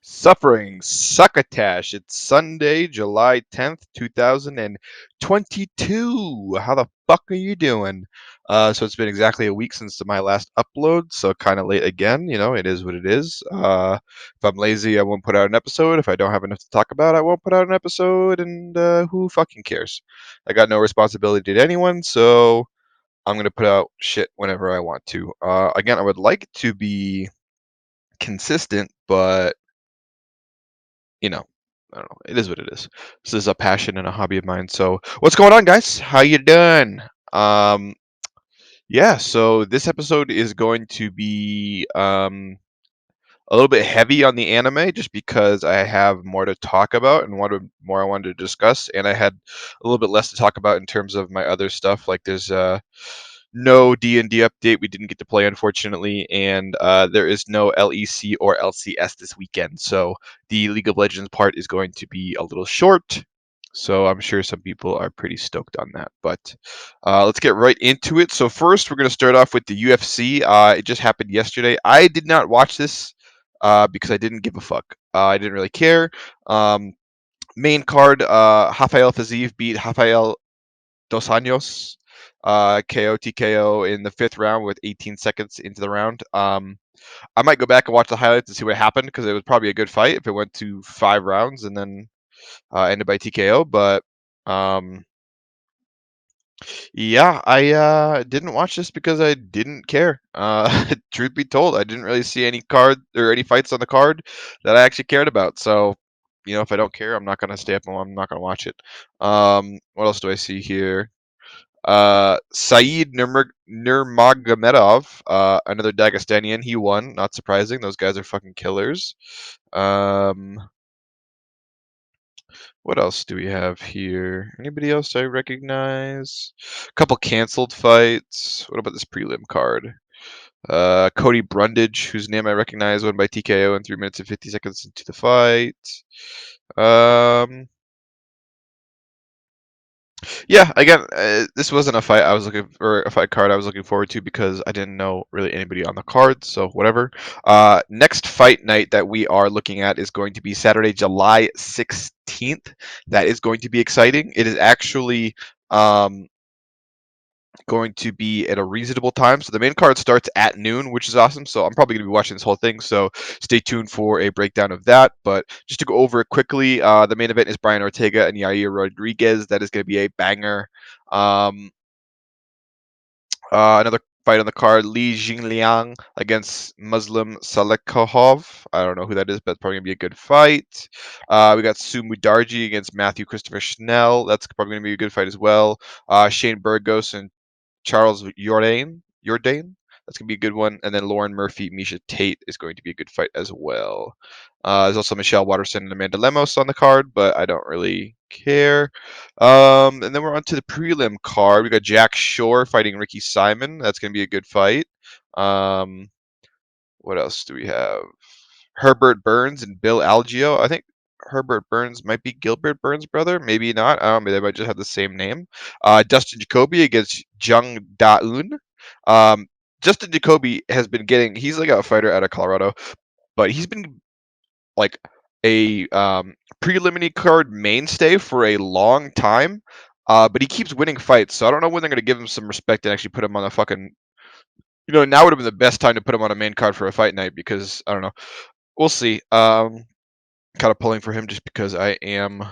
Suffering Succotash. It's Sunday, July 10th, 2022. How the fuck are you doing? So it's been exactly a week since my last upload, so kind of late again. You know, it is what it is. If I'm lazy, I won't put out an episode. If I don't have enough to talk about, I won't put out an episode, and who fucking cares? I got no responsibility to anyone, so I'm going to put out shit whenever I want to. Again, I would like to be consistent, but you know, I don't know. It is what it is. This is a passion and a hobby of mine. So, what's going on, guys? How you doing? Um, yeah. So this episode is going to be a little bit heavy on the anime, just because I have more to talk about and more I wanted to discuss, and I had a little bit less to talk about in terms of my other stuff. Like there's no D&D update. We didn't get to play, unfortunately, and there is no LEC or LCS this weekend. So the League of Legends part is going to be a little short. So I'm sure some people are pretty stoked on that. But let's get right into it. So first, we're going to start off with the UFC. It just happened yesterday. I did not watch this because I didn't give a fuck. I didn't really care. Main card, Rafael Fiziev beat Rafael Dos Anjos, KO TKO in the 5th round with 18 seconds into the round. I might go back and watch the highlights and see what happened, because it was probably a good fight if it went to 5 rounds and then ended by TKO. But um, yeah, I didn't watch this because I didn't care. Truth be told, I didn't really see any card or any fights on the card that I actually cared about. So, you know, if I don't care, I'm not gonna stay up and I'm not gonna watch it. What else do I see here? Saeed Nurmagomedov, another Dagestanian, he won. Not surprising. Those guys are fucking killers. Um, what else do we have here? Anybody else I recognize? A couple canceled fights. What about this prelim card? Cody Brundage, whose name I recognize, won by TKO in 3 minutes and 50 seconds into the fight. Yeah, again, this wasn't a fight I was looking or a fight card I was looking forward to, because I didn't know really anybody on the card, so whatever. Next fight night that we are looking at is going to be Saturday, July 16th. That is going to be exciting. It is actually going to be at a reasonable time. So the main card starts at noon, which is awesome. So I'm probably going to be watching this whole thing. So stay tuned for a breakdown of that. But just to go over it quickly, the main event is Brian Ortega and Yahya Rodriguez. That is going to be a banger. Another fight on the card, Li Jingliang against Muslim Salekhov. I don't know who that is, but it's probably going to be a good fight. We got Sue Mudarji against Matthew Christopher Schnell. That's probably going to be a good fight as well. Shane Burgos and Charles Jourdain. That's going to be a good one. And then Lauren Murphy, Misha Tate is going to be a good fight as well. There's also Michelle Watterson and Amanda Lemos on the card, but I don't really care. And then we're on to the prelim card. We got Jack Shore fighting Ricky Simon. That's going to be a good fight. What else do we have? Herbert Burns and Bill Algeo. I think Herbert Burns might be Gilbert Burns' brother. Maybe not. I don't know. They might just have the same name. Dustin Jacoby against Zhang Daun. Um, Dustin Jacoby has been getting. He's like a fighter out of Colorado, but he's been like a preliminary card mainstay for a long time. But he keeps winning fights, so I don't know when they're gonna give him some respect and actually put him on a fucking. You know, now would have been the best time to put him on a main card for a fight night, because I don't know. We'll see. Kind of pulling for him just because I am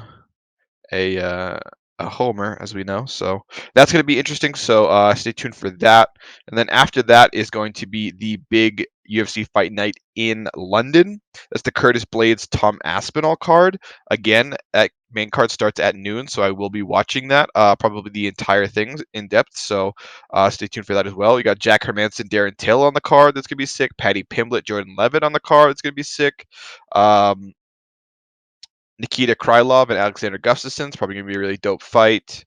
a uh, a homer, as we know. So that's going to be interesting. So stay tuned for that. And then after that is going to be the big UFC fight night in London. That's the Curtis Blades Tom Aspinall card. Again, that main card starts at noon, so I will be watching that, probably the entire thing in depth. So stay tuned for that as well. You got Jack Hermanson, Darren Till on the card. That's gonna be sick. Patty Pimblett, Jordan Levitt on the card. It's gonna be sick. Um, Nikita Krylov and Alexander Gustafsson's probably going to be a really dope fight.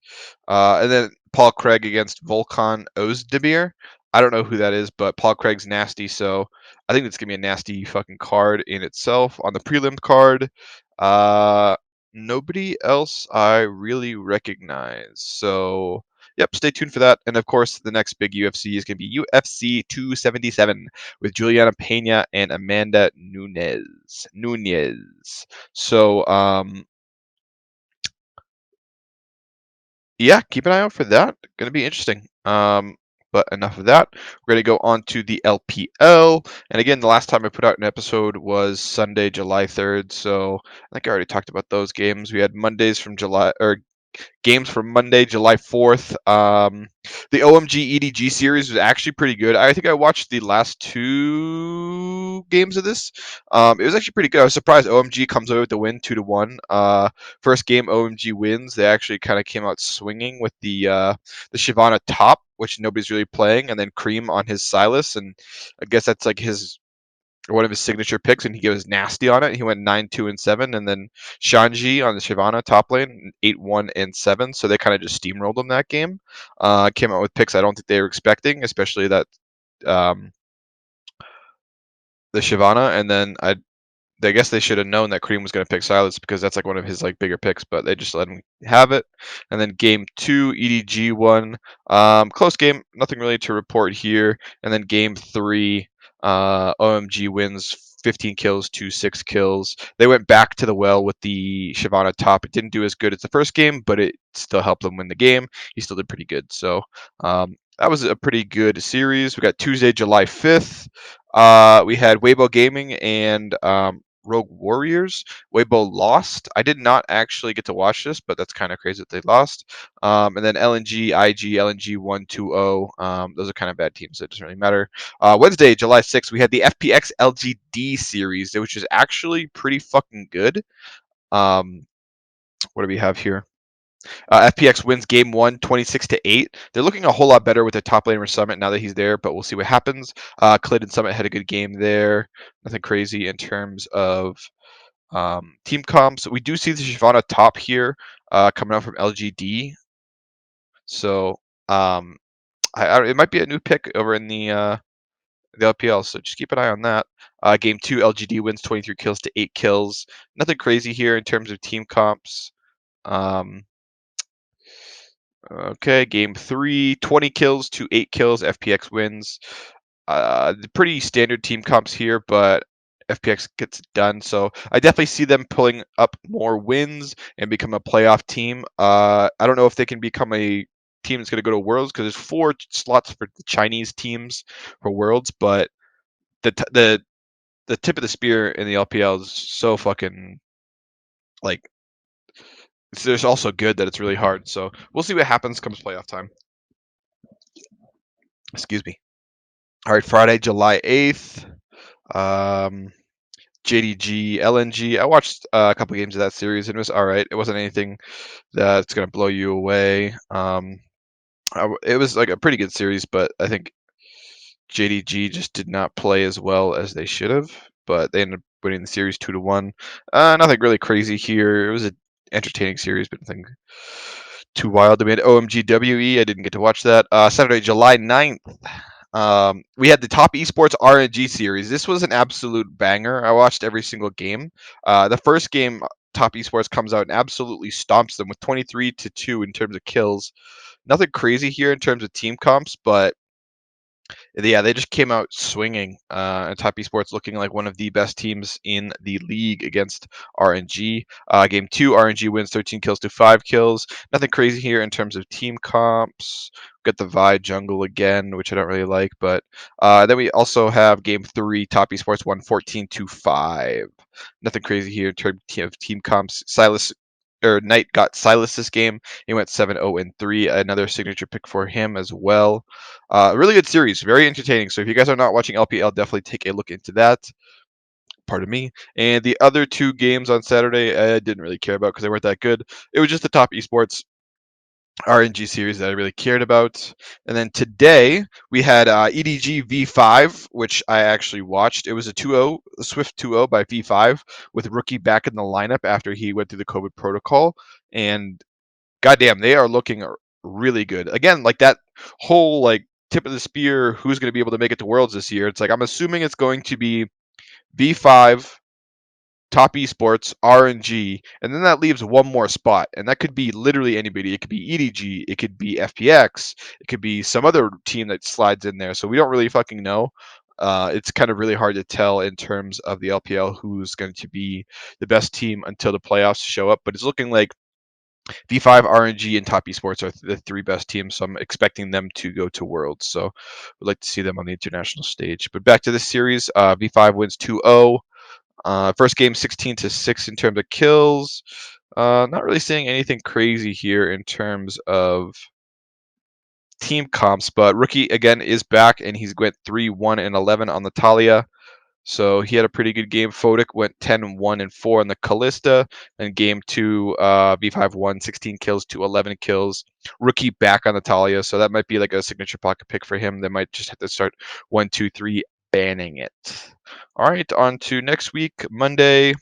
And then Paul Craig against Volkan Ozdemir. I don't know who that is, but Paul Craig's nasty, so I think it's going to be a nasty fucking card in itself. On the prelim card, nobody else I really recognize. So Yep, stay tuned for that. And of course, the next big UFC is going to be UFC 277 with Juliana Pena and Amanda Nunez. So, yeah, keep an eye out for that. Going to be interesting. But enough of that. We're going to go on to the LPL. And again, the last time I put out an episode was Sunday, July 3rd. So I think I already talked about those games. We had Mondays from July, or games from Monday, July 4th. The OMG EDG series was actually pretty good. I think I watched the last two games of this. It was actually pretty good. I was surprised OMG comes away with the win, 2-1. First game OMG wins. They actually kind of came out swinging with the Shyvana top, which nobody's really playing, and then Cream on his Silas, and I guess that's like his one of his signature picks, and he was nasty on it. He went 9-2-7, and then Shanji on the Shyvana top lane 8-1-7. So they kind of just steamrolled him that game. Came out with picks I don't think they were expecting, especially that um, the Shyvana, and then I guess they should have known that Cream was going to pick Silas because that's like one of his like bigger picks, but they just let him have it. And then game 2, EDG won. Close game, nothing really to report here. And then game 3, OMG wins 15 kills to 6 kills. They went back to the well with the Shyvana top. It didn't do as good as the first game, but it still helped them win the game. He still did pretty good. So that was a pretty good series. We got Tuesday, July 5th. We had Weibo Gaming and Rogue Warriors. Weibo lost. I did not actually get to watch this, but that's kind of crazy that they lost. And then LNG, IG, LNG 1-2-0. Those are kind of bad teams, so it doesn't really matter. Wednesday, July 6th, we had the FPX LGD series, which is actually pretty fucking good. What do we have here? FPX wins game 1, 26-8. They're looking a whole lot better with the top laner Summit now that he's there, but we'll see what happens. Clayton Summit had a good game there. Nothing crazy in terms of team comps. We do see the Shyvana top here coming out from LGD. So it might be a new pick over in the LPL, so just keep an eye on that. Game 2, LGD wins 23 kills to 8 kills. Nothing crazy here in terms of team comps. Okay, game 3, 20 kills to 8 kills. FPX wins. The pretty standard team comps here, but FPX gets it done. So I definitely see them pulling up more wins and become a playoff team. I don't know if they can become a team that's going to go to Worlds because there's 4 slots for the Chinese teams for Worlds, but the tip of the spear in the LPL is so fucking like it's just also good that it's really hard. So we'll see what happens comes playoff time. Excuse me. All right, Friday, July 8th. JDG, LNG. I watched a couple games of that series and it was all right. It wasn't anything that's going to blow you away. It was like a pretty good series, but I think JDG just did not play as well as they should have. But they ended up winning the series 2-1. Nothing really crazy here. It was an entertaining series, but nothing too wild. We had OMGWE. I didn't get to watch that. Saturday, July 9th. We had the top esports RNG series. This was an absolute banger. I watched every single game. The first game, top esports comes out and absolutely stomps them with 23-2 in terms of kills. Nothing crazy here in terms of team comps, but yeah, they just came out swinging. And Top Esports looking like one of the best teams in the league against RNG. Game 2, RNG wins 13 kills to 5 kills. Nothing crazy here in terms of team comps. Got the Vi jungle again, which I don't really like. But then we also have Game 3, Top Esports won 14-5. Nothing crazy here in terms of team comps. Knight got Silas this game. He went 7-0-3. Another signature pick for him as well. Really good series, very entertaining. So if you guys are not watching LPL, definitely take a look into that. Pardon me. And the other 2 games on Saturday, I didn't really care about because they weren't that good. It was just the top esports RNG series that I really cared about. And then today we had EDG V5, which I actually watched. It was a 2-0, a swift 2-0 by V5 with Rookie back in the lineup after he went through the COVID protocol. And goddamn, they are looking really good. Again, like that whole like tip of the spear, who's going to be able to make it to Worlds this year? It's like I'm assuming it's going to be V5, Top Esports, RNG, and then that leaves one more spot, and that could be literally anybody. It could be EDG, it could be FPX, it could be some other team that slides in there. So we don't really fucking know. It's kind of really hard to tell in terms of the LPL who's going to be the best team until the playoffs show up. But it's looking like V5, RNG, and Top Esports are the three best teams, so I'm expecting them to go to Worlds. So we'd like to see them on the international stage. But back to this series, V5 wins 2-0. First game 16-6 in terms of kills. Not really seeing anything crazy here in terms of team comps, but Rookie again is back and he's went 3-1-11 on the Talia. So he had a pretty good game. Fodic went 10-1-4 on the Callista. And game 2, V5 won 16 kills to 11 kills. Rookie back on the Talia, so that might be like a signature pocket pick for him. They might just have to start 1, 2, 3 banning it. All right, on to next week, Monday.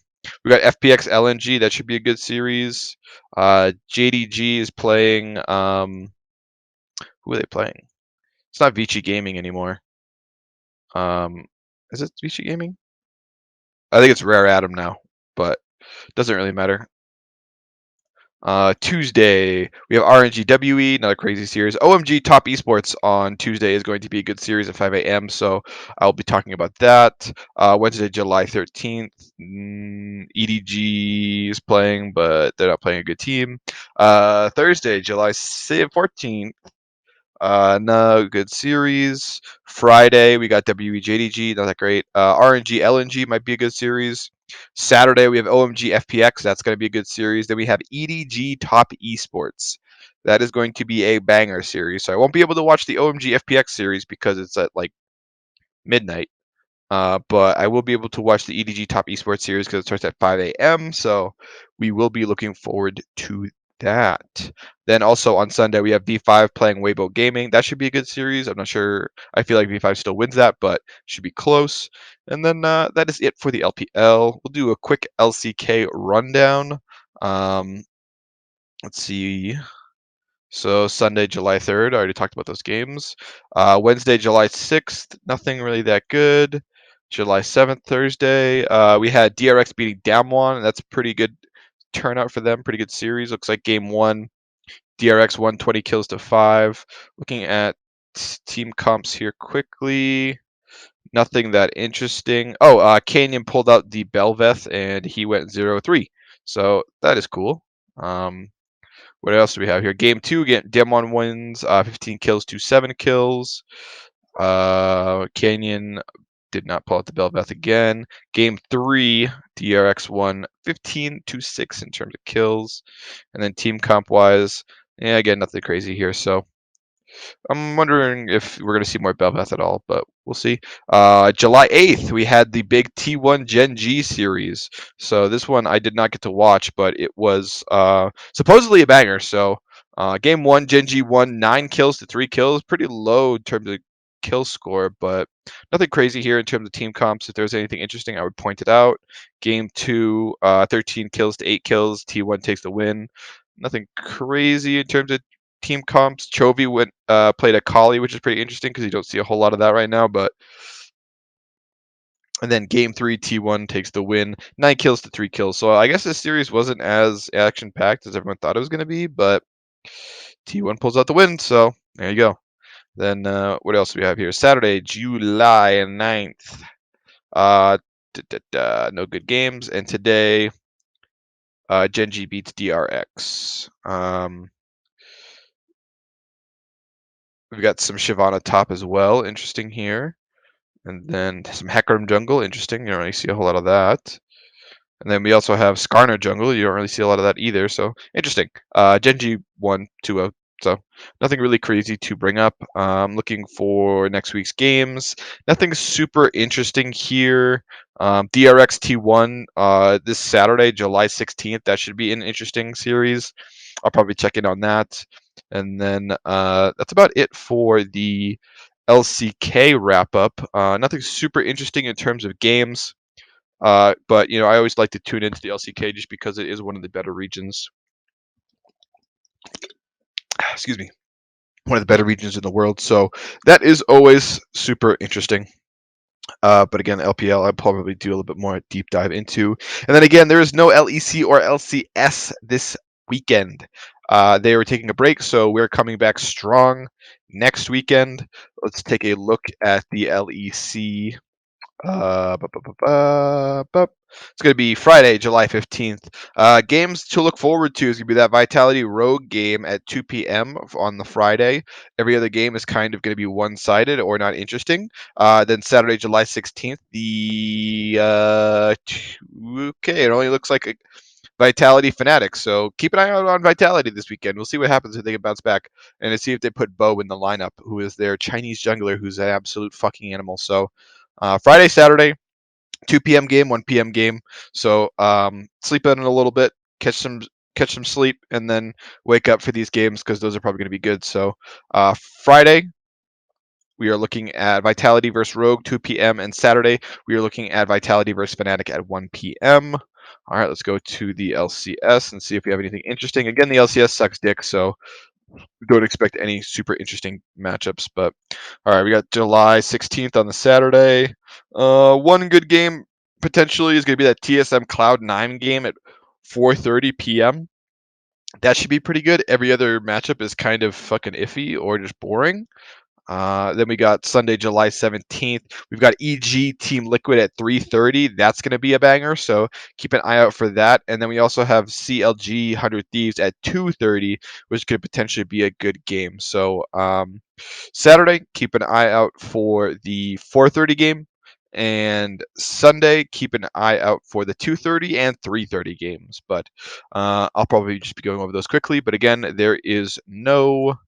We got FPX LNG. That should be a good series. JDG is playing. Who are they playing? It's not Vici Gaming anymore. Is it Vici Gaming? I think it's Rare Atom now, but doesn't really matter. Tuesday, we have RNGWE, another crazy series. OMG Top Esports on Tuesday is going to be a good series at 5 a.m., so I'll be talking about that. Wednesday, July 13th, EDG is playing, but they're not playing a good team. Thursday, July 14th, no good series. Friday, we got WEJDG, not that great. RNG LNG might be a good series. Saturday, we have OMG FPX. That's going to be a good series. Then we have EDG Top Esports. That is going to be a banger series. So I won't be able to watch the OMG FPX series because it's at like midnight. But I will be able to watch the EDG Top Esports series because it starts at 5 a.m. So we will be looking forward to that. Then also on Sunday, we have V5 playing Weibo Gaming. That should be a good series. I'm not sure. I feel like V5 still wins that, but should be close. And then that is it for the LPL. We'll do a quick LCK rundown. Let's see. So Sunday, July 3rd, I already talked about those games. Wednesday, July 6th, nothing really that good. July 7th, Thursday, we had DRX beating Damwon, and that's a pretty good turnout for them. Pretty good series. Looks like game 1, DRX won 20 kills to 5. Looking at team comps here quickly. Nothing that interesting. Oh, Canyon pulled out the Belveth, and he went 0-3. So that is cool. What else do we have here? Game 2, Demon wins 15 kills to 7 kills. Canyon did not pull out the Belveth again. Game 3, DRX won 15 to 6 in terms of kills. And then team comp wise, yeah, again, nothing crazy here. So I'm wondering if we're going to see more Belveth at all, but we'll see. July 8th, we had the big T1 Gen G series. So this one I did not get to watch, but it was supposedly a banger. So game 1, Gen G won 9 kills to 3 kills. Pretty low in terms of kill score, but nothing crazy here in terms of team comps. If there's anything interesting, I would point it out. Game 2, 13 kills to 8 kills. T1 takes the win. Nothing crazy in terms of team comps. Chovy went played a Kali, which is pretty interesting because you don't see a whole lot of that right now. But and then game 3, T1 takes the win, 9 kills to 3 kills. So I guess this series wasn't as action packed as everyone thought it was going to be, but T1 pulls out the win. So there you go. Then what else do we have here? Saturday, July 9th. No good games. And today, Genji beats DRX. We've got some Shyvana top as well. Interesting here. And then some Hecarim jungle. Interesting. You don't really see a whole lot of that. And then we also have Skarner jungle. You don't really see a lot of that either. So interesting. Genji 1-2-0. So nothing really crazy to bring up. Looking for next week's games. Nothing super interesting here. DRX T1 this Saturday, July 16th. That should be an interesting series. I'll probably check in on that. And then that's about it for the LCK wrap up. Nothing super interesting in terms of games. But you know, I always like to tune into the LCK just because it is one of the better regions. Excuse me, one of the better regions in the world. So that is always super interesting. But again, LPL I'll probably do a little bit more deep dive into. And then again, there is no LEC or LCS this weekend. They were taking a break, so we're coming back strong next weekend. Let's take a look at the LEC. It's going to be Friday, July 15th. Games to look forward to is going to be that Vitality Rogue game at 2 p.m. on the Friday. Every other game is kind of going to be one-sided or not interesting. Then Saturday, July 16th, okay, it only looks like Vitality Fanatics. So keep an eye out on Vitality this weekend. We'll see what happens if they can bounce back and to see if they put Bo in the lineup, who is their Chinese jungler, who's an absolute fucking animal. So Friday, Saturday, 2 p.m. game, 1 p.m. game. So sleep in a little bit, catch some sleep, and then wake up for these games because those are probably going to be good. So Friday, we are looking at Vitality versus Rogue, 2 p.m. And Saturday, we are looking at Vitality versus Fnatic at 1 p.m. All right, let's go to the LCS and see if we have anything interesting. Again, the LCS sucks dick, so don't expect any super interesting matchups. But all right, we got July 16th on the Saturday. One good game potentially is going to be that TSM Cloud9 game at 4:30 p.m. That should be pretty good. Every other matchup is kind of fucking iffy or just boring. Then we got Sunday, July 17th. We've got EG Team Liquid at 3:30. That's going to be a banger, so keep an eye out for that. And then we also have CLG 100 Thieves at 2:30, which could potentially be a good game. So Saturday, keep an eye out for the 4:30 game. And Sunday, keep an eye out for the 2:30 and 3:30 games. But I'll probably just be going over those quickly. But again, there is no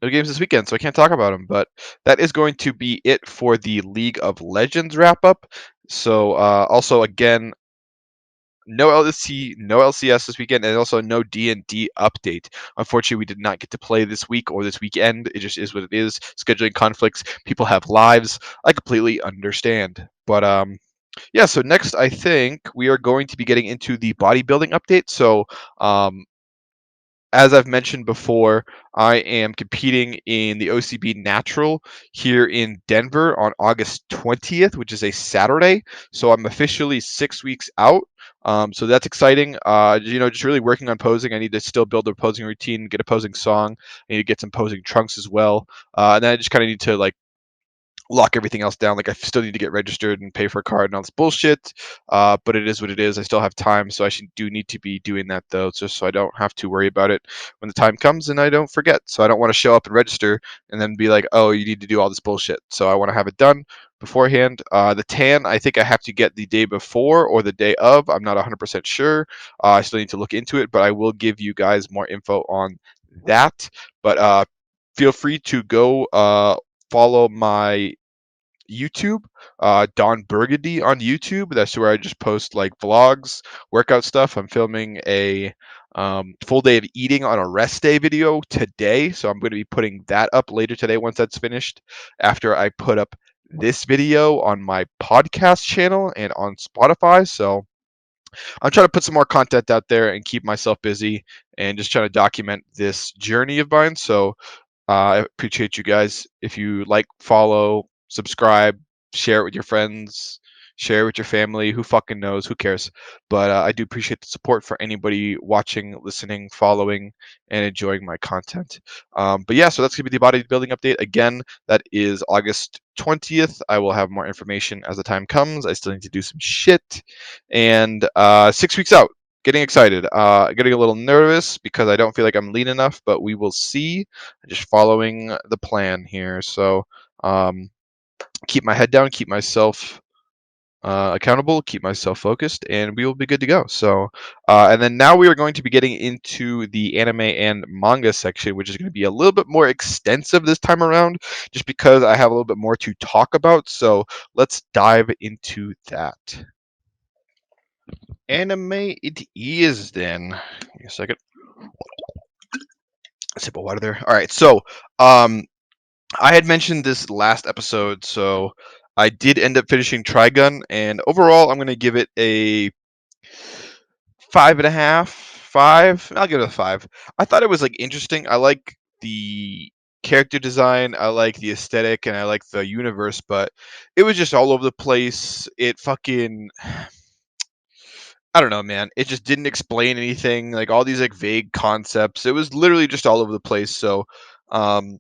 games this weekend, so I can't talk about them. But that is going to be it for the League of Legends wrap up. So also again, no LC, no LCS this weekend, and also no D&D update. Unfortunately, we did not get to play this week or this weekend. It just is what it is. Scheduling conflicts. People have lives. I completely understand. But yeah. So next, I think we are going to be getting into the bodybuilding update. So as I've mentioned before, I am competing in the OCB Natural here in Denver on August 20th, which is a Saturday. So I'm officially 6 weeks out. So that's exciting. Just really working on posing. I need to still build a posing routine, get a posing song. I need to get some posing trunks as well. And then I just kind of need to lock everything else down. Like I still need to get registered and pay for a card and all this bullshit. But it is what it is. I still have time, so do need to be doing that though, just so I don't have to worry about it when the time comes and I don't forget. So I don't want to show up and register and then be like, oh, you need to do all this bullshit. So I want to have it done beforehand. The tan, I think I have to get the day before or the day of. I'm not 100% sure. I still need to look into it, but I will give you guys more info on that. But feel free to go follow my YouTube, Don Burgundy on YouTube. That's where I just post like vlogs, workout stuff. I'm filming a full day of eating on a rest day video today, so I'm going to be putting that up later today once that's finished. After I put up this video on my podcast channel and on Spotify, so I'm trying to put some more content out there and keep myself busy and just trying to document this journey of mine. So I appreciate you guys. If you like, follow, subscribe, share it with your friends, share it with your family. Who fucking knows? Who cares? But I do appreciate the support for anybody watching, listening, following, and enjoying my content. But yeah, so that's going to be the bodybuilding update. Again, that is August 20th. I will have more information as the time comes. I still need to do some shit. And 6 weeks out. Getting excited. Getting a little nervous because I don't feel like I'm lean enough, but we will see. Just following the plan here. So keep my head down, keep myself accountable, keep myself focused, and we will be good to go. So, and then now we are going to be getting into the anime and manga section, which is going to be a little bit more extensive this time around, just because I have a little bit more to talk about. So let's dive into that. Anime it is then. Give me a second. Sip of water there. All right, so I had mentioned this last episode, so I did end up finishing Trigun, and overall, I'm going to give it a 5.5, 5. I'll give it a 5. I thought it was like interesting. I like the character design, I like the aesthetic, and I like the universe, but it was just all over the place. It fucking I don't know, man. It just didn't explain anything. Like all these like vague concepts. It was literally just all over the place. So, um,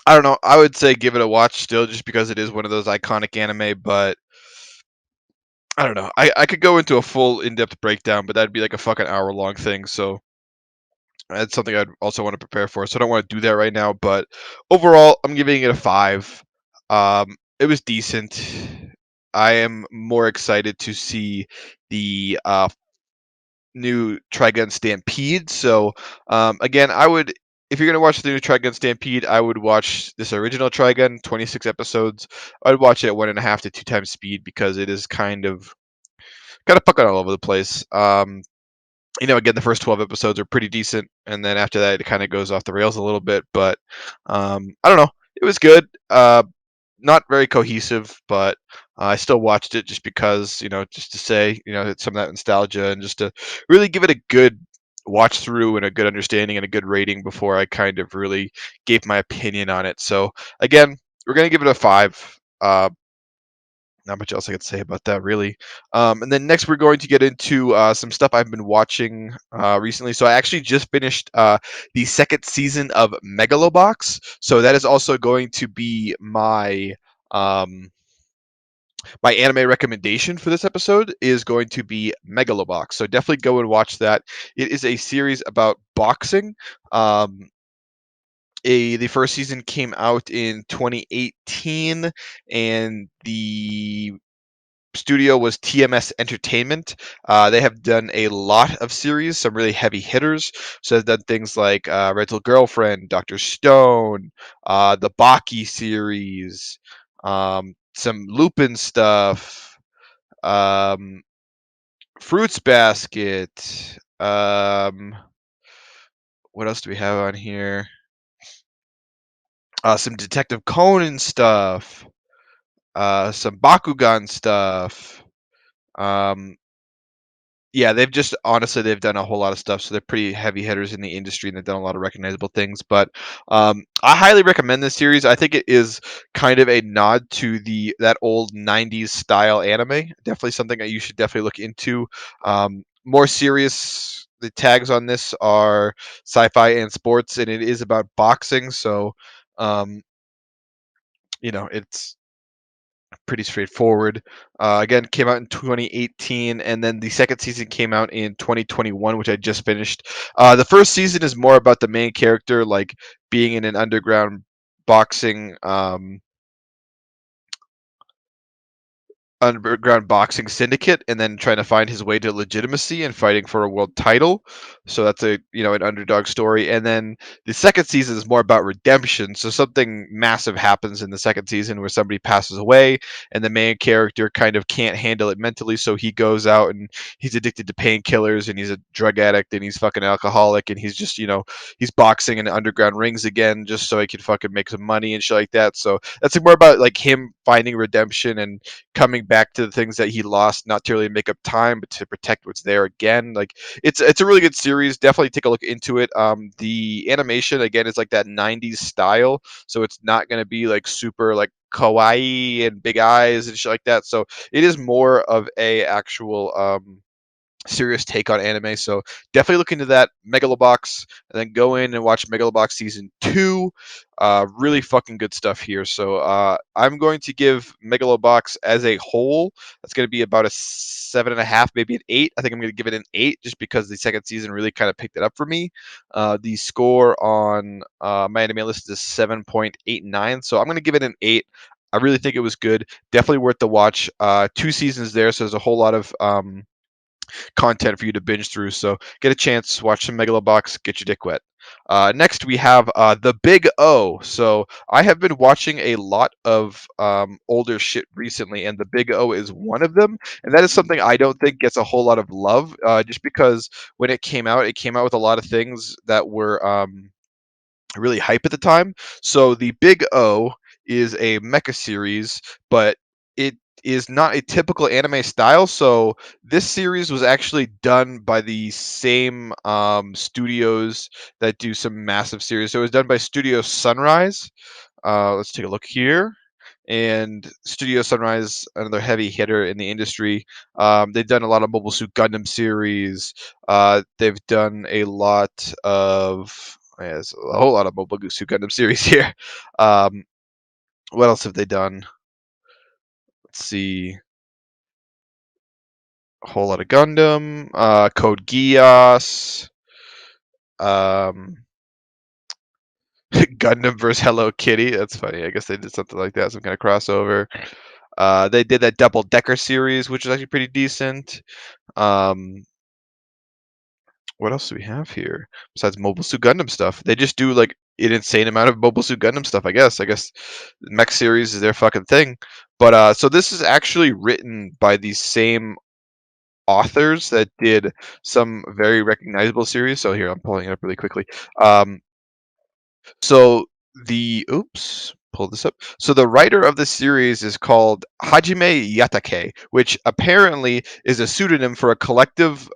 I don't know. I would say give it a watch still, just because it is one of those iconic anime. But I don't know. I could go into a full in-depth breakdown, but that'd be like a fucking hour-long thing. So that's something I'd also want to prepare for. So I don't want to do that right now. But overall, I'm giving it a 5. It was decent. I am more excited to see the new Trigun Stampede. So again, I would, if you're gonna watch the new Trigun Stampede, I would watch this original Trigun, 26 episodes. I'd watch it at 1.5 to 2 times speed, because it is kind of fucking all over the place. Again, the first 12 episodes are pretty decent, and then after that, it kind of goes off the rails a little bit. But I don't know, it was good. Not very cohesive, but I still watched it just because, just to say, it's some of that nostalgia, and just to really give it a good watch through and a good understanding and a good rating before I kind of really gave my opinion on it. So again, we're gonna give it a 5. Not much else I could say about that, really. And then next, we're going to get into some stuff I've been watching recently. So I actually just finished the second season of Megalobox. So that is also going to be um, my anime recommendation for this episode is going to be Megalobox. So definitely go and watch that. It is a series about boxing. Um, the first season came out in 2018, and the studio was TMS Entertainment. They have done a lot of series, some really heavy hitters. So they've done things like Rental Girlfriend, Doctor Stone, the Baki series, some Lupin stuff, um, Fruits Basket. What else do we have on here? Some Detective Conan stuff, some Bakugan stuff. Um, Yeah, they've just honestly, they've done a whole lot of stuff, so they're pretty heavy hitters in the industry, and they've done a lot of recognizable things. But I highly recommend this series. I think it is kind of a nod to that old '90s style anime. Definitely something that you should definitely look into. More serious. The tags on this are sci-fi and sports, and it is about boxing. So, um, it's pretty straightforward. Again, came out in 2018, and then the second season came out in 2021, which I just finished. The first season is more about the main character, like being in an boxing underground boxing syndicate, and then trying to find his way to legitimacy and fighting for a world title. So that's an underdog story. And then the second season is more about redemption. So something massive happens in the second season where somebody passes away, and the main character kind of can't handle it mentally, so he goes out and he's addicted to painkillers, and he's a drug addict, and he's fucking alcoholic, and he's just he's boxing in underground rings again just so he can fucking make some money and shit like that. So that's more about like him finding redemption and coming back to the things that he lost, not to really make up time, but to protect what's there again. Like it's a really good series. Definitely take a look into it. The animation again is like that '90s style, so it's not going to be like super like kawaii and big eyes and shit like that. So it is more of a actual serious take on anime. So definitely look into that Megalobox, and then go in and watch Megalobox season 2. Really fucking good stuff here. So I'm going to give Megalobox as a whole, that's going to be about a 7.5, maybe an 8. I think I'm going to give it an 8 just because the second season really kind of picked it up for me. The score on my anime list is 7.89, so I'm going to give it an 8. I really think it was good. Definitely worth the watch. 2 seasons there, so there's a whole lot of content for you to binge through. So get a chance, watch some Megalobox, get your dick wet. Next, we have the Big O. So I have been watching a lot of older shit recently, and the Big O is one of them. And that is something I don't think gets a whole lot of love, just because when it came out with a lot of things that were really hype at the time. So the Big O is a mecha series, but it is not a typical anime style. So this series was actually done by the same studios that do some massive series. So it was done by Studio Sunrise. Let's take a look here. And Studio Sunrise, another heavy hitter in the industry. They've done a lot of Mobile Suit Gundam series. They've done a lot of, yeah, there's a whole lot of Mobile Suit Gundam series here. Um, what else have they done? Let's see. A whole lot of Gundam, Code Geass, um, Gundam vs Hello Kitty. That's funny. I guess they did something like that, some kind of crossover. They did that Double Decker series, which is actually pretty decent. Um, what else do we have here besides Mobile Suit Gundam stuff? They just do like an insane amount of Mobile Suit Gundam stuff. I guess. The mech series is their fucking thing. But so this is actually written by the same authors that did some very recognizable series. So here, I'm pulling it up really quickly. So pull this up. So the writer of the series is called Hajime Yatake, which apparently is a pseudonym for a collective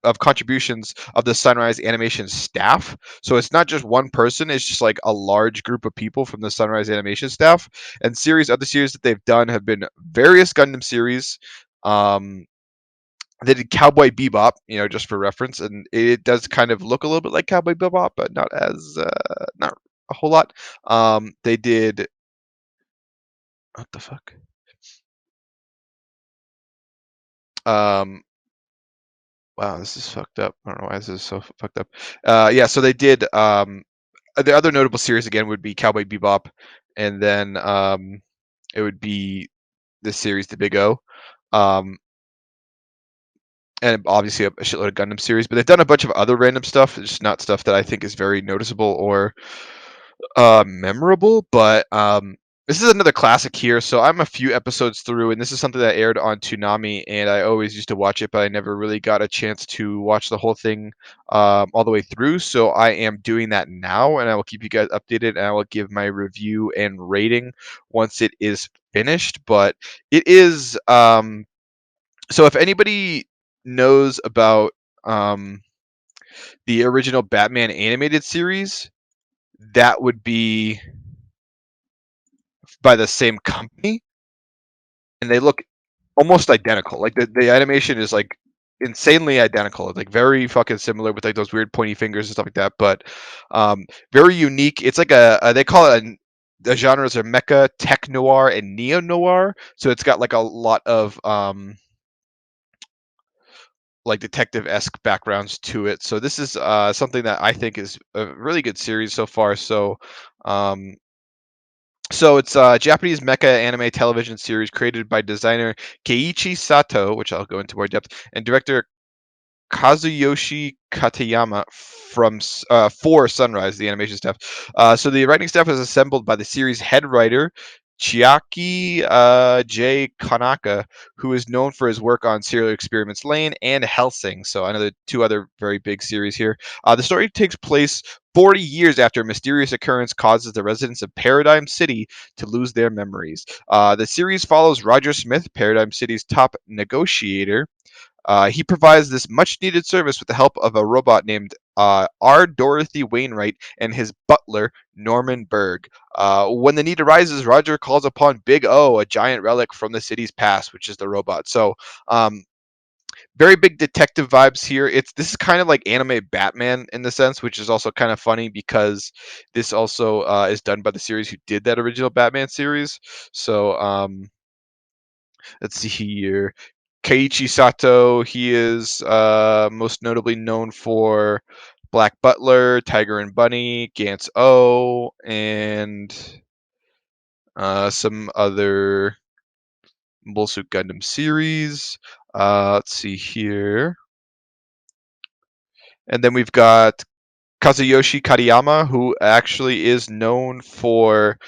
of contributions of the Sunrise Animation staff. So it's not just one person; it's just like a large group of people from the Sunrise Animation staff. And other series that they've done have been various Gundam series. Um, they did Cowboy Bebop, just for reference, and it does kind of look a little bit like Cowboy Bebop, but not a whole lot. They did what the fuck? Um, wow, this is fucked up. I don't know why this is so fucked up. Yeah, so they did. The other notable series again would be Cowboy Bebop, and then it would be this series, The Big O. Um, and obviously a shitload of Gundam series, but they've done a bunch of other random stuff. It's just not stuff that I think is very noticeable or memorable. But this is another classic here. So I'm a few episodes through, and this is something that aired on Toonami, and I always used to watch it, but I never really got a chance to watch the whole thing all the way through. So I am doing that now, and I will keep you guys updated, and I will give my review and rating once it is finished. But it is so if anybody knows about um, the original Batman animated series, that would be by the same company, and they look almost identical. Like the animation is like insanely identical. It's like very fucking similar with like those weird pointy fingers and stuff like that. But very unique. It's like they call it the genres are mecha, tech noir, and neo noir. So it's got like a lot of like detective-esque backgrounds to it. So this is something that I think is a really good series so far. Um, so it's a Japanese mecha anime television series created by designer Keiichi Sato, which I'll go into more depth, and director Kazuyoshi Katayama for Sunrise, the animation staff. So the writing staff is assembled by the series head writer Chiaki J. Kanaka, who is known for his work on Serial Experiments Lane and Hellsing. So another two other very big series here. The story takes place 40 years after a mysterious occurrence causes the residents of Paradigm City to lose their memories. The series follows Roger Smith, Paradigm City's top negotiator. He provides this much needed service with the help of a robot named R. Dorothy Wainwright and his butler, Norman Berg. When the need arises, Roger calls upon Big O, a giant relic from the city's past, which is the robot. So, very big detective vibes here. This is kind of like anime Batman in the sense, which is also kind of funny because this also is done by the series who did that original Batman series. So, let's see here. Keiichi Sato, he is most notably known for Black Butler, Tiger and Bunny, Gantz O, and some other Bullsuit Gundam series. Let's see here. And then we've got Kazuyoshi Katayama, who actually is known for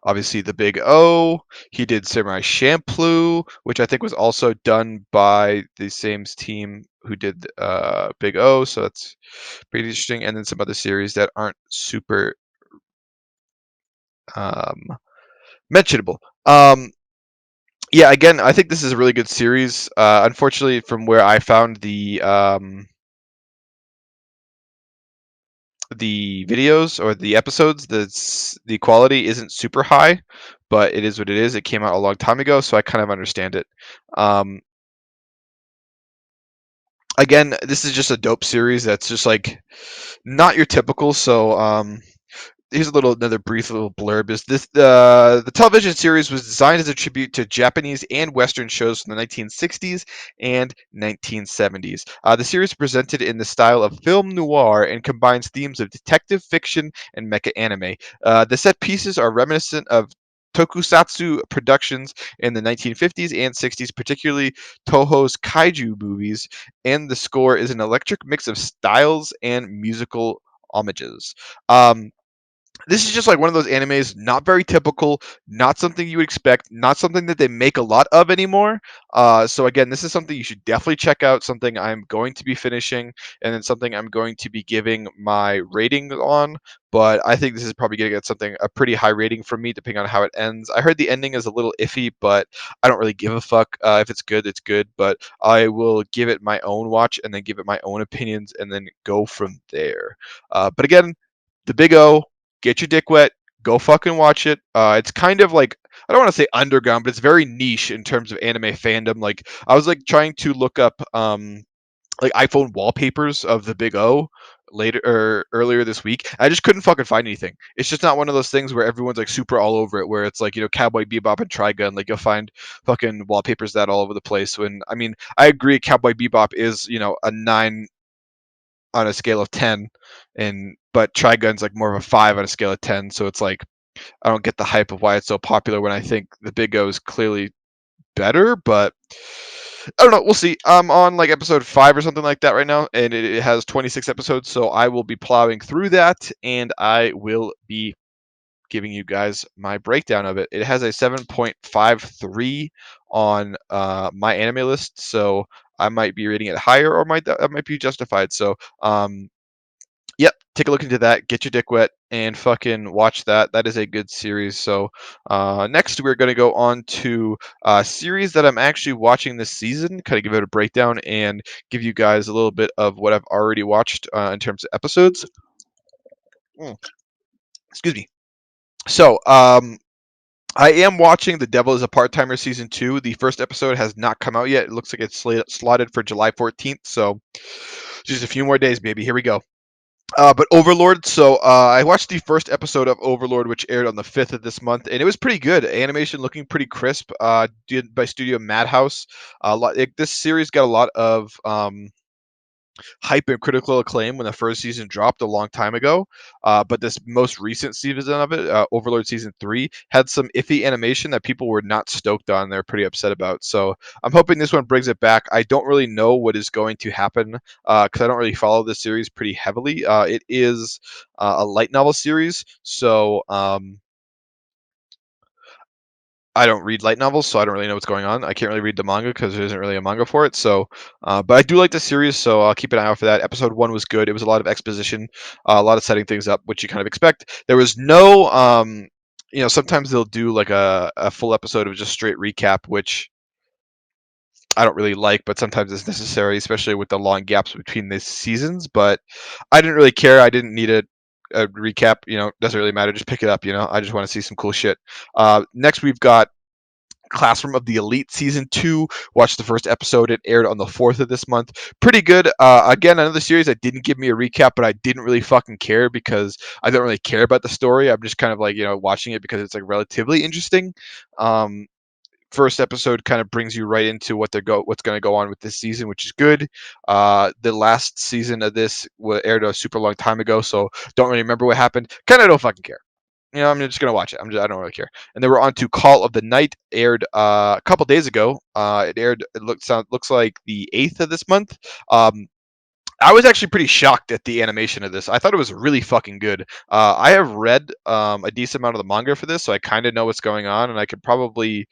obviously the Big O. He did Samurai Champloo, which I think was also done by the same team who did Big O. So that's pretty interesting. And then some other series that aren't super um, mentionable. Um, yeah, again, I think this is a really good series. Unfortunately, from where I found the videos or the episodes, the quality isn't super high, but it is what it is. It came out a long time ago, so I kind of understand it. Um, Again, this is just a dope series that's just like not your typical. So here's a little another brief little blurb is this the television series was designed as a tribute to Japanese and Western shows from the 1960s and 1970s. The series is presented in the style of film noir and combines themes of detective fiction and mecha anime. The set pieces are reminiscent of tokusatsu productions in the 1950s and 60s, particularly Toho's kaiju movies, and the score is an electric mix of styles and musical homages. Um, this is just like one of those animes, not very typical, not something you would expect, not something that they make a lot of anymore. So again, this is something you should definitely check out. Something I'm going to be finishing, and then something I'm going to be giving my rating on. But I think this is probably going to get something a pretty high rating from me, depending on how it ends. I heard the ending is a little iffy, but I don't really give a fuck. If it's good, it's good. But I will give it my own watch, and then give it my own opinions, and then go from there. But again, the Big O, get your dick wet, go fucking watch it. It's kind of like, I don't want to say underground, but it's very niche in terms of anime fandom. Like I was like trying to look up like iPhone wallpapers of the Big O later or earlier this week. I just couldn't fucking find anything. It's just not one of those things where everyone's like super all over it. Where it's like, Cowboy Bebop and Trigun. Like you'll find fucking wallpapers that all over the place. When I mean, I agree, Cowboy Bebop is a 9 on a scale of 10, and but Trigun's like more of a 5 on a scale of 10. So it's like I don't get the hype of why it's so popular when I think the Big O is clearly better. But I don't know. We'll see. I'm on like episode 5 or something like that right now, and it has 26 episodes. So I will be plowing through that, and I will be giving you guys my breakdown of it. It has a 7.53 on my anime list, so I might be rating it higher, or might be justified. So yep, take a look into that. Get your dick wet and fucking watch that. That is a good series. So next, we're going to go on to a series that I'm actually watching this season. Kind of give it a breakdown and give you guys a little bit of what I've already watched in terms of episodes. Mm, excuse me. So I am watching The Devil is a Part-Timer Season 2. The first episode has not come out yet. It looks like it's slotted for July 14th. So just a few more days, baby. Here we go. But Overlord. So I watched the first episode of Overlord, which aired on the 5th of this month, and it was pretty good. Animation looking pretty crisp. Did by Studio Madhouse. This series got a lot of hype and critical acclaim when the first season dropped a long time ago. But this most recent season of it, Overlord season 3, had some iffy animation that people were not stoked on. They're pretty upset about. So I'm hoping this one brings it back. I don't really know what is going to happen because I don't really follow this series pretty heavily. It is a light novel series, so I don't read light novels, so I don't really know what's going on. I can't really read the manga because there isn't really a manga for it. So, but I do like the series, so I'll keep an eye out for that. Episode 1 was good. It was a lot of exposition, a lot of setting things up, which you kind of expect. There was no, sometimes they'll do like a full episode of just straight recap, which I don't really like, but sometimes it's necessary, especially with the long gaps between the seasons. But I didn't really care. I didn't need a recap. Doesn't really matter. Just pick it up. I just want to see some cool shit. Next, we've got Classroom of the Elite Season 2. Watched the first episode. It aired on the 4th of this month. Pretty good. Again, another series that didn't give me a recap, but I didn't really fucking care because I don't really care about the story. I'm just kind of like, watching it because it's like relatively interesting. Um, First episode kind of brings you right into what's going to go on with this season, which is good. The last season of this aired a super long time ago, so don't really remember what happened. Kind of don't fucking care. I'm just gonna watch it. I don't really care. And then we're on to Call of the Night, aired a couple days ago. It aired. Looks like the 8th of this month. I was actually pretty shocked at the animation of this. I thought it was really fucking good. I have read a decent amount of the manga for this, so I kind of know what's going on, and I could probably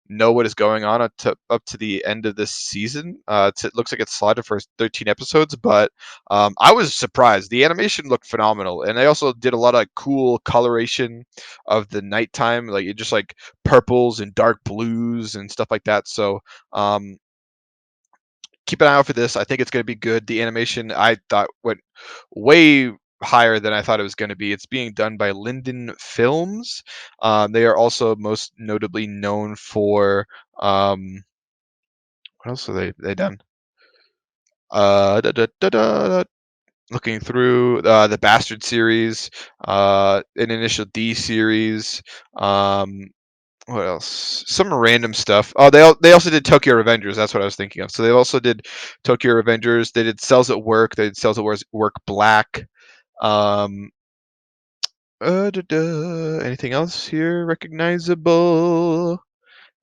know what is going on up to the end of this season. It looks like it's slotted for 13 episodes, but I was surprised. The animation looked phenomenal, and they also did a lot of cool coloration of the nighttime, like it just like purples and dark blues and stuff like that. So um, keep an eye out for this. I think it's going to be good. The animation I thought went way higher than I thought it was going to be. It's being done by Linden Films. They are also most notably known for what else have they done? Da, da, da, da, looking through the Bastard series, an Initial D series. What else? Some random stuff. Oh, they also did Tokyo Revengers. That's what I was thinking of. So they also did Tokyo Revengers. They did Cells at Work. They did Cells at Work Black. Um, anything else here recognizable?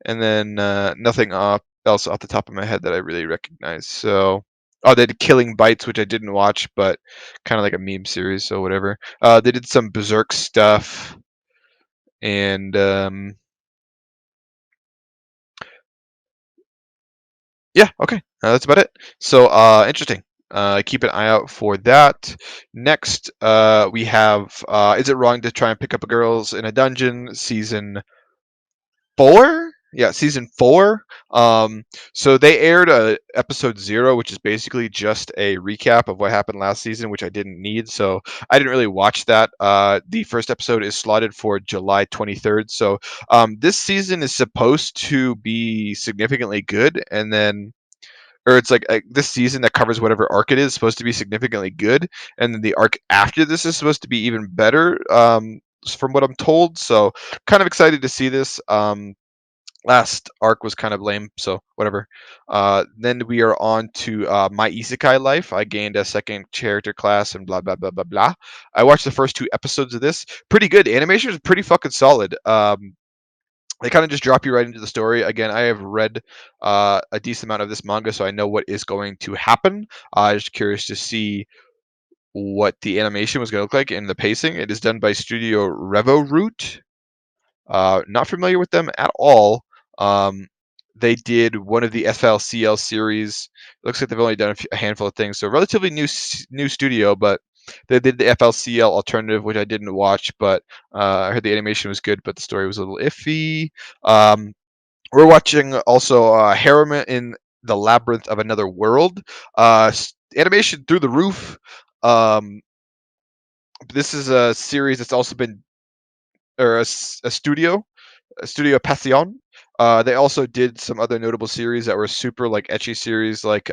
And then nothing else off the top of my head that I really recognize. So, oh, they did Killing Bites, which I didn't watch, but kind of like a meme series, so whatever. They did some Berserk stuff, and yeah, okay, that's about it. So, interesting. Keep an eye out for that. Next, we have Is It Wrong to Try and Pick Up a Girls in a Dungeon, season 4? Yeah, season 4. So they aired episode 0, which is basically just a recap of what happened last season, which I didn't need, so I didn't really watch that. The first episode is slotted for July 23rd. So this season is supposed to be significantly good, and then or it's like this season that covers whatever arc it is supposed to be significantly good, and then the arc after this is supposed to be even better. From what I'm told, so kind of excited to see this. Last arc was kind of lame, so whatever. Then we are on to My Isekai Life. I gained a second character class and blah blah blah blah blah. I watched the first 2 episodes of this. Pretty good. Animation is pretty fucking solid. They kind of just drop you right into the story. Again, I have read a decent amount of this manga, so I know what is going to happen. I'm just curious to see what the animation was going to look like and the pacing. It is done by Studio Revo Root. Not familiar with them at all. Um, they did one of the FLCL series. It looks like they've only done a handful of things, so relatively new studio. But they did the FLCL alternative, which I didn't watch, but I heard the animation was good, but the story was a little iffy. Um, we're watching also Harem in the Labyrinth of Another World. Animation through the roof. Um, this is a series that's also been, or a Studio Passion. They also did some other notable series that were super like etchy series, like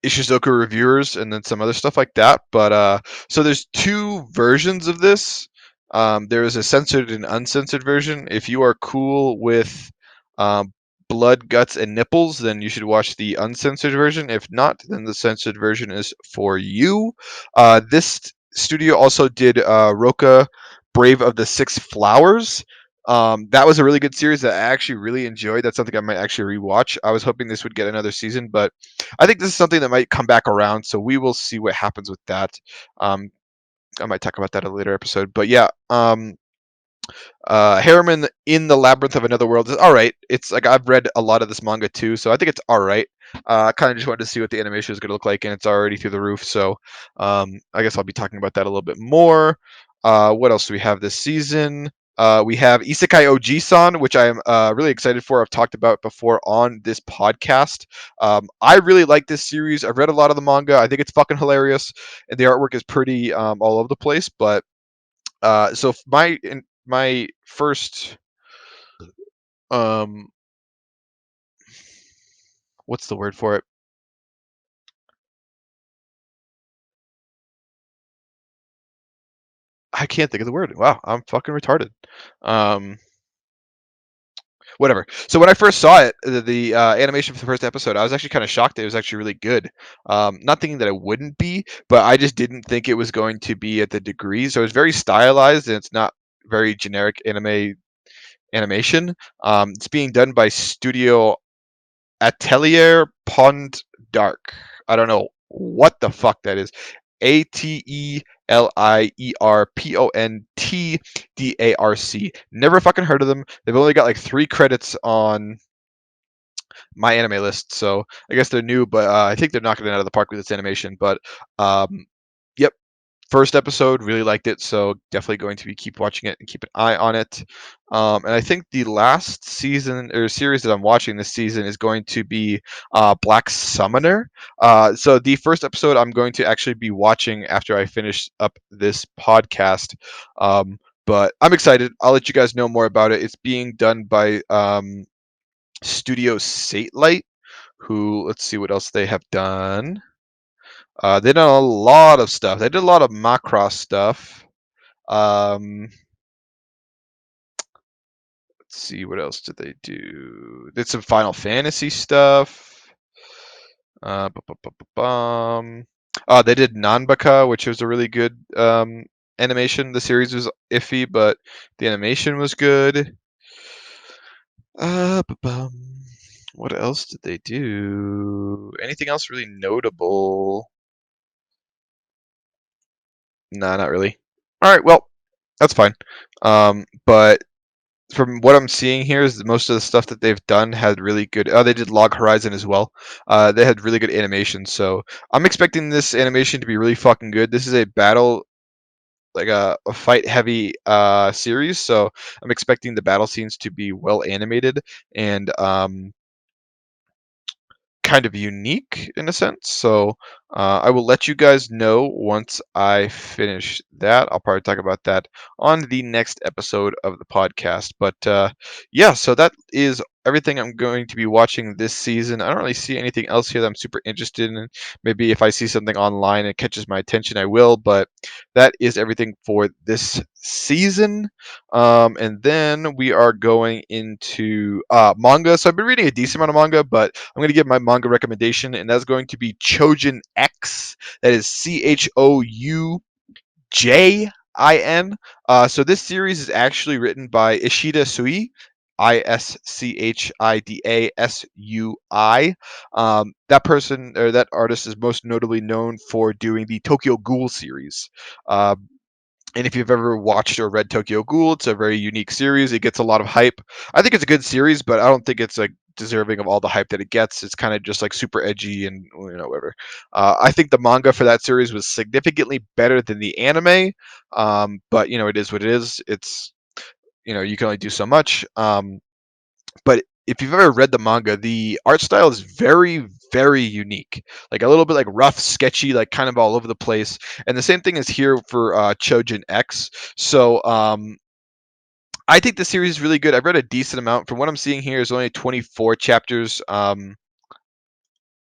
Ishizoku Reviewers, and then some other stuff like that. But so there's 2 versions of this. There is a censored and uncensored version. If you are cool with um, blood, guts, and nipples, then you should watch the uncensored version. If not, then the censored version is for you. This studio also did Roka, Brave of the Six Flowers. That was a really good series that I actually really enjoyed. That's something I might actually rewatch. I was hoping this would get another season, but I think this is something that might come back around. So we will see what happens with that. Um, I might talk about that in a later episode, but yeah. Harriman in the Labyrinth of Another World is all right. It's like I've read a lot of this manga too, so I think it's all right. Kind of just wanted to see what the animation is going to look like, and it's already through the roof. So I guess I'll be talking about that a little bit more. What else do we have this season? We have Isekai Oji-san, which I am really excited for. I've talked about before on this podcast. I really like this series. I've read a lot of the manga. I think it's fucking hilarious, and the artwork is pretty all over the place. But so my first um what's the word for it? I can't think of the word. Wow, I'm fucking retarded. Um Whatever. So when I first saw it, the animation for the first episode, I was actually kind of shocked that it was actually really good. Not thinking that it wouldn't be, but I just didn't think it was going to be at the degree. So it's very stylized and it's not very generic animation. It's being done by Studio Atelier Pond Dark. I don't know what the fuck that is. Atelierpontdarc. Never fucking heard of them. They've only got like 3 credits on my anime list, so I guess they're new, but I think they're knocking it out of the park with this animation. But yep, first episode, really liked it, so definitely going to be keep watching it and keep an eye on it. And I think the last season or series that I'm watching this season is going to be Black Summoner. So the first episode I'm going to actually be watching after I finish up this podcast. But I'm excited. I'll let you guys know more about it. It's being done by Studio Satelight, who, let's see what else they have done. They done a lot of stuff. They did a lot of Macross stuff. Let's see, what else did they do? Did some Final Fantasy stuff. They did Nanbaka, which was a really good animation. The series was iffy, but the animation was good. What else did they do? Anything else really notable? Nah, not really. All right, well, that's fine. But from what I'm seeing here is that most of the stuff that they've done had really good. Oh, they did Log Horizon as well. They had really good animation, so I'm expecting this animation to be really fucking good. This is a battle, like a fight heavy series, so I'm expecting the battle scenes to be well animated and kind of unique in a sense. So I will let you guys know once I finish that. I'll probably talk about that on the next episode of the podcast. But yeah, so that is everything I'm going to be watching this season. I don't really see anything else here that I'm super interested in. Maybe if I see something online and it catches my attention, I will. But that is everything for this season. And then we are going into manga. So I've been reading a decent amount of manga, but I'm going to give my manga recommendation, and that's going to be Chojin X. That is Choujin. So this series is actually written by Ishida Sui. Ischidasui. That person or that artist is most notably known for doing the Tokyo Ghoul series. Uh, and if you've ever watched or read Tokyo Ghoul, it's a very unique series. It gets a lot of hype. I think it's a good series, but I don't think it's like deserving of all the hype that it gets. It's kind of just like super edgy and whatever. I think the manga for that series was significantly better than the anime, but it is what it is. It's you can only do so much. But if you've ever read the manga, the art style is very, very unique. Like a little bit like rough, sketchy, like kind of all over the place. And the same thing is here for Chojin X. So I think the series is really good. I've read a decent amount. From what I'm seeing here, there's only 24 chapters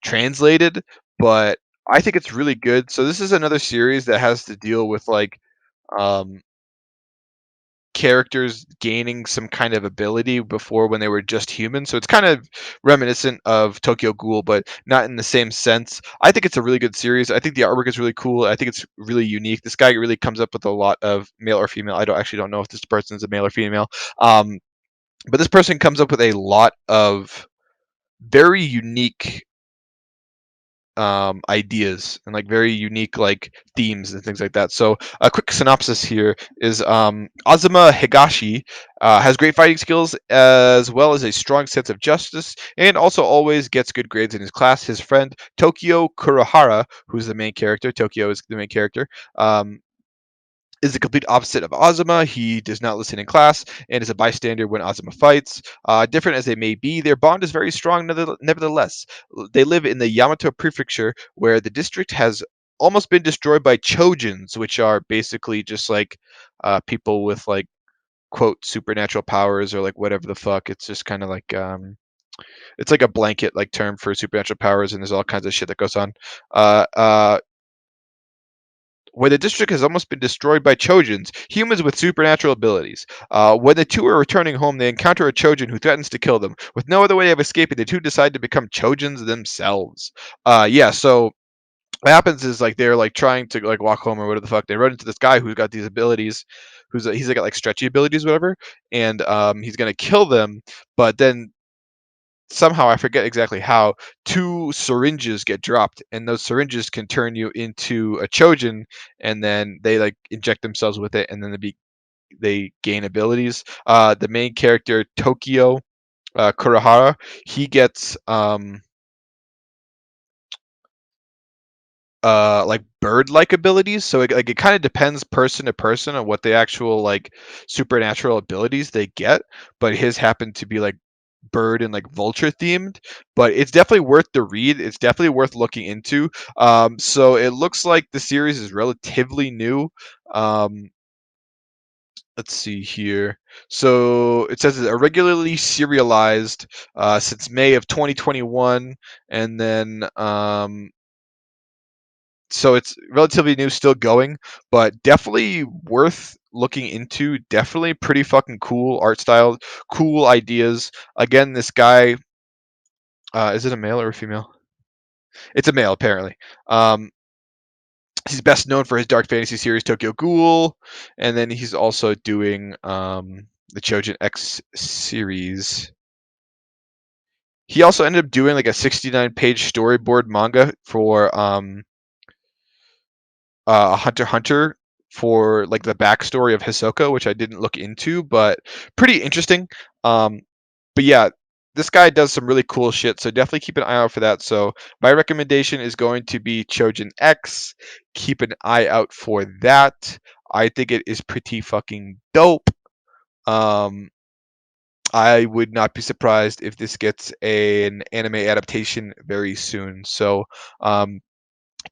translated, but I think it's really good. So this is another series that has to deal with like um, characters gaining some kind of ability before when they were just human. So it's kind of reminiscent of Tokyo Ghoul, but not in the same sense. I think it's a really good series. I think the artwork is really cool. I think it's really unique. This guy really comes up with a lot of male or female. I don't know if this person is a male or female. But this person comes up with a lot of very unique ideas and like very unique like themes and things like that. So a quick synopsis here is Azuma Higashi has great fighting skills as well as a strong sense of justice, and also always gets good grades in his class. His friend Tokyo Kurohara, who's the main character, Tokyo is the main character, is the complete opposite of Azuma. He does not listen in class and is a bystander when Azuma fights. Different as they may be, their bond is very strong nevertheless. They live in the Yamato Prefecture, where the district has almost been destroyed by Chojins, which are basically just like people with like quote supernatural powers or like whatever the fuck. It's just kind of like it's like a blanket like term for supernatural powers, and there's all kinds of shit that goes on. Uh, uh, where the district has almost been destroyed by Chojins, humans with supernatural abilities. When the two are returning home, they encounter a Chojin who threatens to kill them. With no other way of escaping, the two decide to become Chojins themselves. Yeah, so what happens is like they're like trying to like walk home or whatever the fuck. They run into this guy who's got these abilities, he's got like stretchy abilities, whatever, and he's gonna kill them, but then somehow I forget exactly how, two syringes get dropped, and those syringes can turn you into a Chojin, and then they like inject themselves with it, and then they gain abilities. The main character Tokyo Kurahara, he gets like bird-like abilities. So it kind of depends person to person on what the actual like supernatural abilities they get. But his happen to be like bird and like vulture themed. But it's definitely worth the read. It's definitely worth looking into. So it looks like the series is relatively new. Um, let's see here. So it says it's irregularly serialized since May of 2021, and then so it's relatively new, still going, but definitely worth looking into. Definitely pretty fucking cool art style, cool ideas. Again, this guy, is it a male or a female? It's a male, apparently. Um, he's best known for his dark fantasy series Tokyo Ghoul, and then he's also doing the Chojin X series. He also ended up doing like a 69-page storyboard manga for Hunter x Hunter for like the backstory of Hisoka, which I didn't look into, but pretty interesting. Um, but yeah, this guy does some really cool shit, so definitely keep an eye out for that. So my recommendation is going to be Chojin X. Keep an eye out for that. I think it is pretty fucking dope. Um, I would not be surprised if this gets an anime adaptation very soon. So um,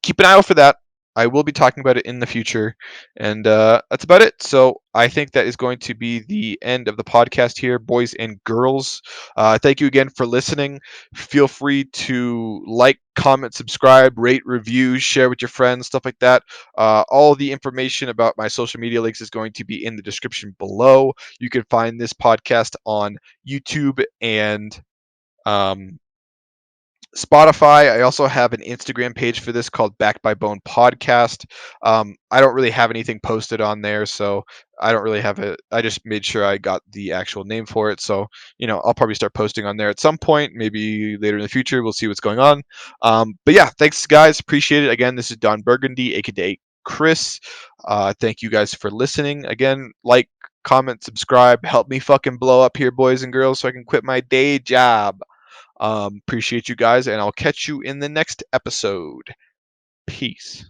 keep an eye out for that. I will be talking about it in the future, and that's about it. So I think that is going to be the end of the podcast here, boys and girls. Thank you again for listening. Feel free to like, comment, subscribe, rate, review, share with your friends, stuff like that. All the information about my social media links is going to be in the description below. You can find this podcast on YouTube and um, Spotify. I also have an Instagram page for this called Back by Bone Podcast. I don't really have anything posted on there, so I don't really have it. I just made sure I got the actual name for it. So, I'll probably start posting on there at some point, maybe later in the future. We'll see what's going on. But yeah, thanks, guys. Appreciate it. Again, this is Don Burgundy, aka Chris. Thank you guys for listening. Again, like, comment, subscribe. Help me fucking blow up here, boys and girls, so I can quit my day job. Appreciate you guys, and I'll catch you in the next episode. Peace.